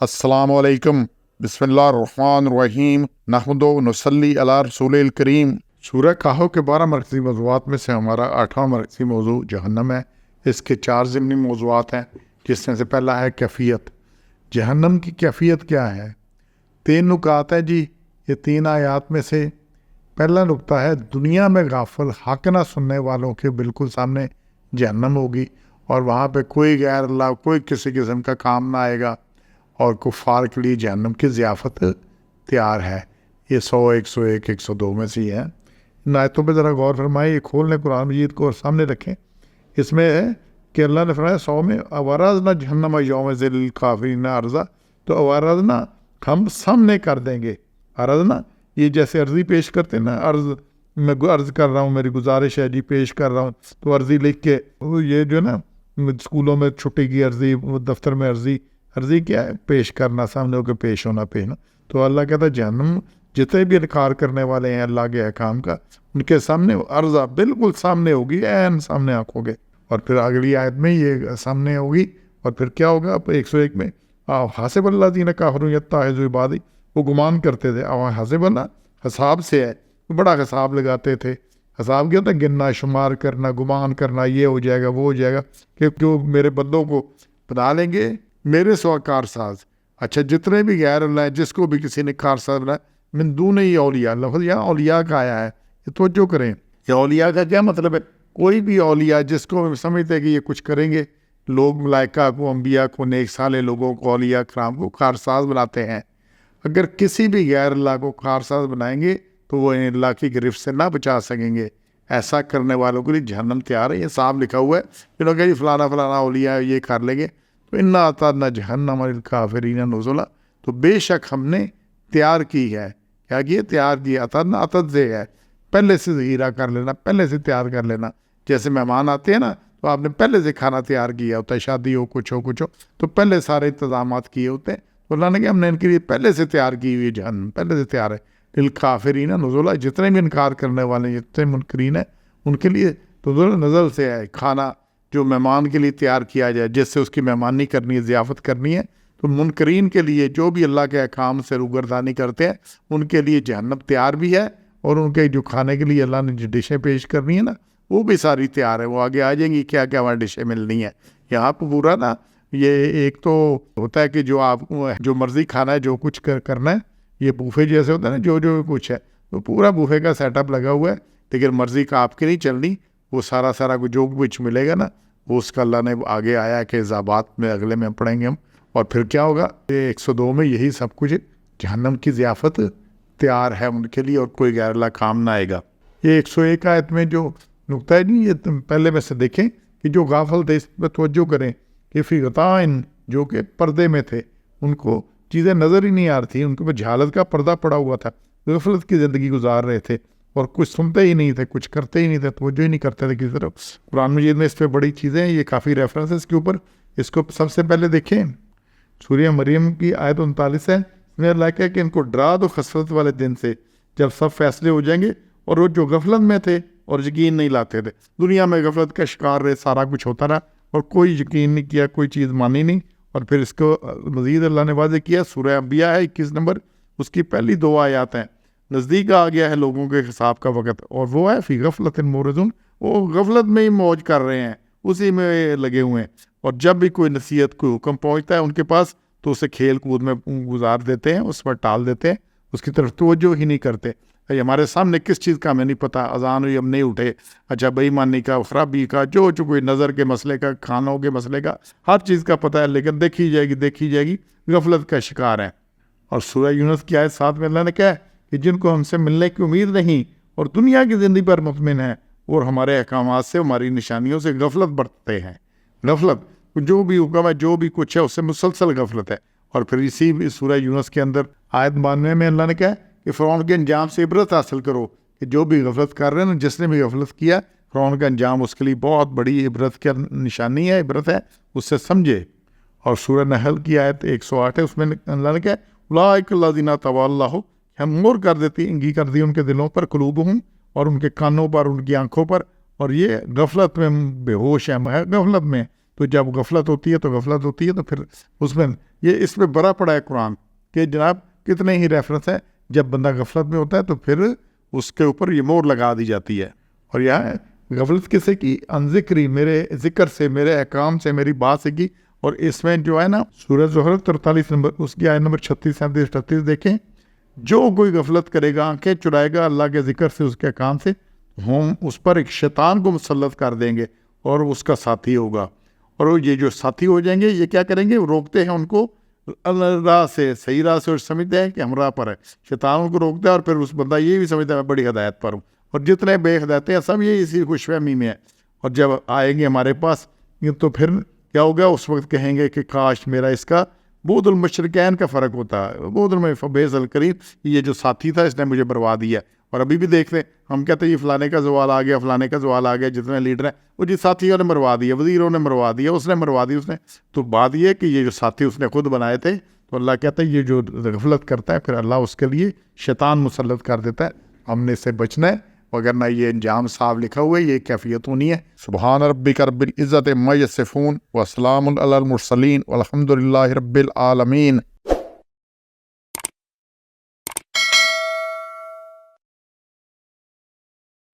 السلام علیکم، بسم اللہ الرحمن الرحیم، نحمد و نصلی علی رسول الکریم۔ سورہ کہف کے 12 مرکزی موضوعات میں سے ہمارا 8واں مرکزی موضوع جہنم ہے۔ اس کے 4 ضمنی موضوعات ہیں، جس میں سے پہلا ہے کیفیت۔ جہنم کی کیفیت کیا ہے؟ 3 نکات ہیں جی، یہ 3 آیات میں سے پہلا نکتہ ہے دنیا میں غافل حق نہ سننے والوں کے بالکل سامنے جہنم ہوگی، اور وہاں پہ کوئی غیر اللہ، کوئی کسی قسم کا کام نہ آئے گا، اور کفار کے لیے جہنم کی ضیافت تیار ہے۔ یہ 100، 101، 102 میں سے ہی ہے۔ ان آیتوں پہ ذرا غور فرمائیں، یہ کھول لیں قرآن مجید کو اور سامنے رکھیں۔ اس میں ہے کہ اللہ نے فرمایا 100 میں اوارزنا جہنم یوم ذل للکافرین عرضا، تو اوارزنا ہم سامنے کر دیں گے۔ عرضنا یہ جیسے عرضی پیش کرتے ہیں نا، میں عرض کر رہا ہوں، میری گزارش ہے جی، پیش کر رہا ہوں، تو عرضی لکھ کے یہ جو ہے نا اسکولوں میں چھٹی کی عرضی، دفتر میں عرضی کیا ہے؟ پیش کرنا، سامنے ہو کے پیش ہونا۔ تو اللہ کہتا ہے جہنم جتنے بھی انکار کرنے والے ہیں اللہ کے احکام کا، ان کے سامنے عرضہ بالکل سامنے ہوگی، عین سامنے آنکھوں گے۔ اور پھر اگلی آیت میں یہ سامنے ہوگی، اور پھر کیا ہوگا؟ 101 میں حاسب اللہ الذین کفروا یتخذوا عبادی، وہ گمان کرتے تھے، حاسب اللہ حساب سے ہے، بڑا حساب لگاتے تھے۔ حساب کیا ہوتا ہے؟ گننا، شمار کرنا، گمان کرنا، یہ ہو جائے گا، وہ ہو جائے گا، کہ کیوں میرے بندوں کو بنا لیں گے میرے سوا کارساز۔ اچھا، جتنے بھی غیر اللہ ہیں، جس کو بھی کسی نے کارساز بنایا، من دون ہی اولیاء، لفظ یہاں اولیاء کا آیا ہے، یہ توجہ کریں۔ یہ اولیاء کا کیا مطلب ہے؟ کوئی بھی اولیاء جس کو سمجھتے کہ یہ کچھ کریں گے، لوگ ملائکہ کو، انبیاء کو، نیک صالح لوگوں کو، اولیاء کرام کو کارساز بناتے ہیں۔ اگر کسی بھی غیر اللہ کو کارساز بنائیں گے تو وہ اللہ کی گرفت سے نہ بچا سکیں گے۔ ایسا کرنے والوں کے لیے جہنم تیار ہے، یہ صاف لکھا ہوا ہے۔ پھر لوگ کہ فلانا فلانا اولیاء یہ کر لیں گے، تو انا اعتدنا جہنم للکافرین نزلا، تو بے شک ہم نے تیار کی ہے۔ کیا کیا؟ تیار کیا۔ اعتدنا عتد سے ہے، پہلے سے ذخیرہ کر لینا، پہلے سے تیار کر لینا۔ جیسے مہمان آتے ہیں نا، تو آپ نے پہلے سے کھانا تیار کیا ہوتا ہے، شادی ہو، کچھ ہو، تو پہلے سارے انتظامات کیے ہوتے ہیں۔ تو اللہ نے کہا ہم نے ان کے لیے پہلے سے تیار کی ہوئی جہنم، پہلے سے تیار ہے۔ للکافرین نزلا، جتنے بھی انکار کرنے والے، جتنے منکرین ہیں، ان کے لیے تو نزل سے ہے کھانا، جو مہمان کے لیے تیار کیا جائے، جس سے اس کی مہمانی کرنی ہے، ضیافت کرنی ہے۔ تو منکرین کے لیے، جو بھی اللہ کے احکام سے روگردانی کرتے ہیں، ان کے لیے جہنم تیار بھی ہے، اور ان کے جو کھانے کے لیے اللہ نے جو ڈشیں پیش کرنی ہے نا، وہ بھی ساری تیار ہے۔ وہ آگے آ جائیں گی کیا کیا وہاں ڈشیں ملنی ہیں۔ یہاں پہ پورا نا، یہ ایک تو ہوتا ہے کہ جو آپ جو مرضی کھانا ہے، جو کچھ کرنا ہے، یہ بوفے جیسے ہوتا ہے نا، جو کچھ ہے، تو پورا بوفے کا سیٹ اپ لگا ہوا ہے، لیکن مرضی کا آپ کی نہیں چلنی۔ وہ سارا جو کچھ ملے گا نا، وہ اس کا اللہ نے آگے آیا کہ ضابط میں اگلے میں پڑھیں گے ہم۔ اور پھر کیا ہوگا؟ 102 میں یہی سب کچھ جہنم کی ضیافت تیار ہے ان کے لیے، اور کوئی غیر اللہ کام نہ آئے گا۔ یہ 101 آیت میں جو نقطہ ہے نہیں، یہ پہلے میں سے دیکھیں کہ جو غافل تھے، اس پہ توجہ کریں کہ فی غطائن، جو کہ پردے میں تھے، ان کو چیزیں نظر ہی نہیں آ رہی تھیں، ان کے اوپر جہالت کا پردہ پڑا ہوا تھا، غفلت کی زندگی گزار رہے تھے، اور کچھ سنتے ہی نہیں تھے، کچھ کرتے ہی نہیں تھے، توجہ ہی نہیں کرتے تھے کسی طرف۔ قرآن مجید میں اس پہ بڑی چیزیں ہیں، یہ کافی ریفرنس ہے اس کے اوپر۔ اس کو سب سے پہلے دیکھیں، سورہ مریم کی آیت 39 ہے، اس میں اللہ کہا کہ ان کو ڈرا دو خسرت والے دن سے، جب سب فیصلے ہو جائیں گے، اور وہ جو غفلت میں تھے اور یقین نہیں لاتے تھے، دنیا میں غفلت کا شکار رہے، سارا کچھ ہوتا رہا، اور کوئی یقین نہیں کیا، کوئی چیز مانی نہیں۔ اور پھر اس کو مزید اللہ نے واضح کیا، سورہ انبیاء ہے 21 نمبر، اس کی پہلی 2 آیات ہیں۔ نزدیک آ گیا ہے لوگوں کے حساب کا وقت، اور وہ ہے فی غفلت مورزون، وہ غفلت میں ہی موج کر رہے ہیں، اسی میں لگے ہوئے ہیں۔ اور جب بھی کوئی نصیحت، کوئی حکم پہنچتا ہے ان کے پاس، تو اسے کھیل کود میں گزار دیتے ہیں، اس پر ٹال دیتے ہیں، اس کی طرف توجہ ہی نہیں کرتے۔ ہمارے سامنے کس چیز کا ہمیں نہیں پتہ، اذان ہوئی ہم نہیں اٹھے، اچھا بے ایمانی کا، خرابی کا، جو کوئی نظر کے مسئلے کا، کھانوں کے مسئلے کا، ہر چیز کا پتہ ہے، لیکن دیکھی جائے گی، غفلت کا شکار ہیں۔ اور سورہ یونس کی آیت 7 میں اللہ نے کہا ہے کہ جن کو ہم سے ملنے کی امید نہیں، اور دنیا کی زندگی پر مطمئن ہیں، اور ہمارے احکامات سے، ہماری نشانیوں سے غفلت برتتے ہیں۔ غفلت، جو بھی حکم ہے، جو بھی کچھ ہے، اس سے مسلسل غفلت ہے۔ اور پھر اسی سورہ یونس کے اندر آیت 92 میں اللہ نے کہا کہ فرعون کے انجام سے عبرت حاصل کرو، کہ جو بھی غفلت کر رہے ہیں نا، جس نے بھی غفلت کیا، فرعون کا انجام اس کے لیے بہت بڑی عبرت کی نشانی ہے، عبرت ہے، اس سے سمجھے۔ اور سورہ نحل کی آیت 108 ہے، اس میں اللہ نے کہا اولئک الذین طبع اللہ، ہم مور کر دیتی، انگی کر دی ان کے دلوں پر، قلوبہم، اور ان کے کانوں پر، ان کی آنکھوں پر، اور یہ غفلت میں بے ہوش ہیں، غفلت میں۔ تو جب غفلت ہوتی ہے تو پھر اس میں بڑا پڑا ہے قرآن کہ جناب کتنے ہی ریفرنس ہیں، جب بندہ غفلت میں ہوتا ہے تو پھر اس کے اوپر یہ مور لگا دی جاتی ہے۔ اور یہاں غفلت کسے کی؟ ان ذکری، میرے ذکر سے، میرے احکام سے، میری بات سے کی۔ اور اس میں جو ہے نا سورہ زخرف 43 نمبر اس کی آیت نمبر 36 37 38 دیکھیں، جو کوئی غفلت کرے گا، آنکھیں چرائے گا اللہ کے ذکر سے، اس کے احکام سے، ہم اس پر ایک شیطان کو مسلط کر دیں گے اور اس کا ساتھی ہوگا۔ اور یہ جو ساتھی ہو جائیں گے یہ کیا کریں گے؟ روکتے ہیں ان کو راہ سے، صحیح راہ سے، اور سمجھتے ہیں کہ ہم راہ پر ہے۔ شیطان ان کو روکتا ہے اور پھر اس بندہ یہ بھی سمجھتا ہے میں بڑی ہدایت پر ہوں، اور جتنے بے ہدایت ہیں سب یہ اسی خوش فہمی میں ہے۔ اور جب آئیں گے ہمارے پاس تو پھر کیا ہوگا؟ اس وقت کہیں گے کہ کاش میرا اس کا بعد المشرکین کا فرق ہوتا ہے، بعد فبئس القرین، یہ جو ساتھی تھا اس نے مجھے بروا دیا۔ اور ابھی بھی دیکھتے ہیں، ہم کہتے ہیں یہ فلانے کا زوال آ گیا، فلانے کا زوال آ گیا، جتنے لیڈر ہیں وہ جی ساتھیوں نے مروا دیا، وزیروں نے مروا دیا، اس نے مروا دیا، اس نے۔ تو بات یہ ہے کہ یہ جو ساتھی اس نے خود بنائے تھے، تو اللہ کہتا ہے یہ جو غفلت کرتا ہے پھر اللہ اس کے لیے شیطان مسلط کر دیتا ہے۔ ہم نے اس سے بچنا ہے، وگرنہ یہ انجام صاحب لکھا ہوا ہے، یہ کیفیت ہونی ہے۔ سبحان ربک رب العزت عما یصفون وسلام علی المرسلین والحمد للہ رب العالمین۔